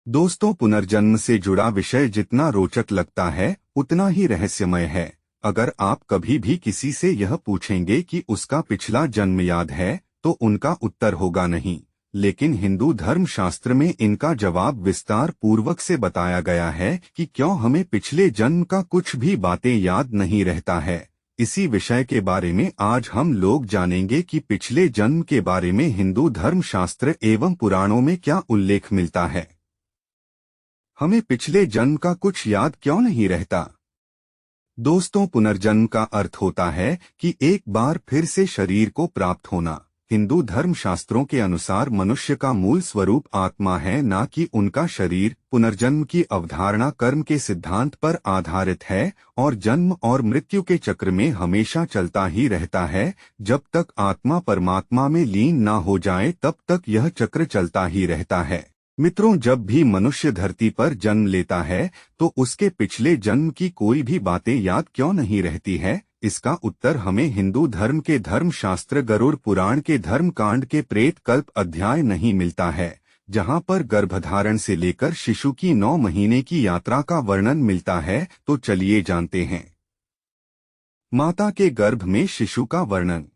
दोस्तों, पुनर्जन्म से जुड़ा विषय जितना रोचक लगता है उतना ही रहस्यमय है। अगर आप कभी भी किसी से यह पूछेंगे कि उसका पिछला जन्म याद है तो उनका उत्तर होगा नहीं। लेकिन हिंदू धर्म शास्त्र में इनका जवाब विस्तार पूर्वक से बताया गया है कि क्यों हमें पिछले जन्म का कुछ भी बातें याद नहीं रहता है। इसी विषय के बारे में आज हम लोग जानेंगे कि पिछले जन्म के बारे में हिंदू धर्म शास्त्र एवं पुराणों में क्या उल्लेख मिलता है। हमें पिछले जन्म का कुछ याद क्यों नहीं रहता। दोस्तों, पुनर्जन्म का अर्थ होता है कि एक बार फिर से शरीर को प्राप्त होना। हिंदू धर्म शास्त्रों के अनुसार मनुष्य का मूल स्वरूप आत्मा है, न कि उनका शरीर। पुनर्जन्म की अवधारणा कर्म के सिद्धांत पर आधारित है और जन्म और मृत्यु के चक्र में हमेशा चलता ही रहता है। जब तक आत्मा परमात्मा में लीन न हो जाए तब तक यह चक्र चलता ही रहता है। मित्रों, जब भी मनुष्य धरती पर जन्म लेता है तो उसके पिछले जन्म की कोई भी बातें याद क्यों नहीं रहती है। इसका उत्तर हमें हिंदू धर्म के धर्म शास्त्र गरुड़ पुराण के धर्म कांड के प्रेत कल्प अध्याय नहीं मिलता है, जहां पर गर्भधारण से लेकर शिशु की 9 महीने की यात्रा का वर्णन मिलता है। तो चलिए जानते हैं। माता के गर्भ में शिशु का वर्णन।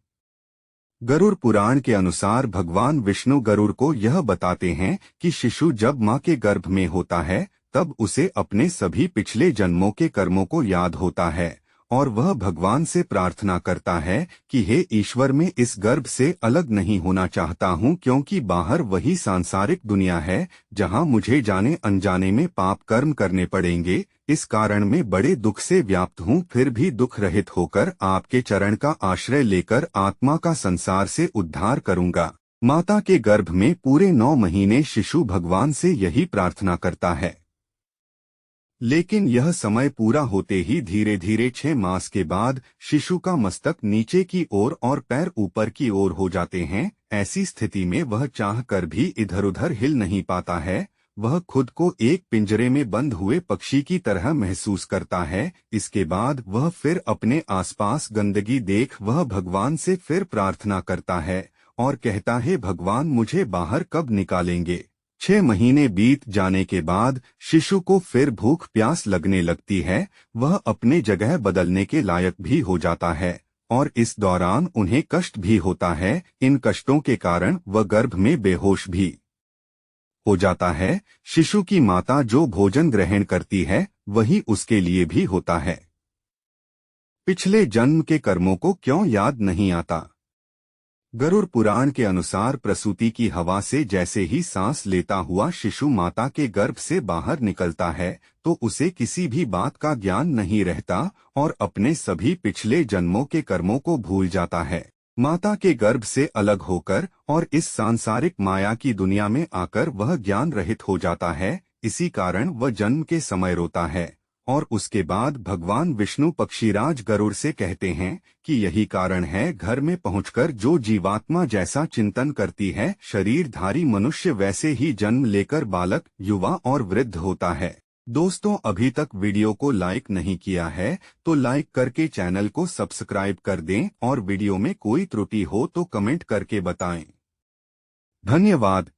गरुड़ पुराण के अनुसार भगवान विष्णु गरुड़ को यह बताते हैं कि शिशु जब मां के गर्भ में होता है तब उसे अपने सभी पिछले जन्मों के कर्मों को याद होता है और वह भगवान से प्रार्थना करता है कि हे ईश्वर, मैं इस गर्भ से अलग नहीं होना चाहता हूँ, क्योंकि बाहर वही सांसारिक दुनिया है जहाँ मुझे जाने अनजाने में पाप कर्म करने पड़ेंगे। इस कारण मैं बड़े दुख से व्याप्त हूँ, फिर भी दुख रहित होकर आपके चरण का आश्रय लेकर आत्मा का संसार से उद्धार करूँगा। माता के गर्भ में पूरे 9 महीने शिशु भगवान से यही प्रार्थना करता है। लेकिन यह समय पूरा होते ही धीरे धीरे 6 मास के बाद शिशु का मस्तक नीचे की ओर और पैर ऊपर की ओर हो जाते हैं। ऐसी स्थिति में वह चाहकर भी इधर उधर हिल नहीं पाता है। वह खुद को एक पिंजरे में बंद हुए पक्षी की तरह महसूस करता है। इसके बाद वह फिर अपने आसपास गंदगी देख वह भगवान से फिर प्रार्थना करता है और कहता है, भगवान, मुझे बाहर कब निकालेंगे। 6 महीने बीत जाने के बाद शिशु को फिर भूख प्यास लगने लगती है। वह अपने जगह बदलने के लायक भी हो जाता है और इस दौरान उन्हें कष्ट भी होता है। इन कष्टों के कारण वह गर्भ में बेहोश भी हो जाता है। शिशु की माता जो भोजन ग्रहण करती है वही उसके लिए भी होता है। पिछले जन्म के कर्मों को क्यों याद नहीं आता। गरुड़ पुराण के अनुसार प्रसूति की हवा से जैसे ही सांस लेता हुआ शिशु माता के गर्भ से बाहर निकलता है तो उसे किसी भी बात का ज्ञान नहीं रहता और अपने सभी पिछले जन्मों के कर्मों को भूल जाता है। माता के गर्भ से अलग होकर और इस सांसारिक माया की दुनिया में आकर वह ज्ञान रहित हो जाता है। इसी कारण वह जन्म के समय रोता है और उसके बाद भगवान विष्णु पक्षीराज गरुड़ से कहते हैं कि यही कारण है घर में पहुंचकर जो जीवात्मा जैसा चिंतन करती है, शरीरधारी मनुष्य वैसे ही जन्म लेकर बालक, युवा और वृद्ध होता है। दोस्तों, अभी तक वीडियो को लाइक नहीं किया है तो लाइक करके चैनल को सब्सक्राइब कर दें और वीडियो में कोई त्रुटि हो तो कमेंट करके बताएं। धन्यवाद।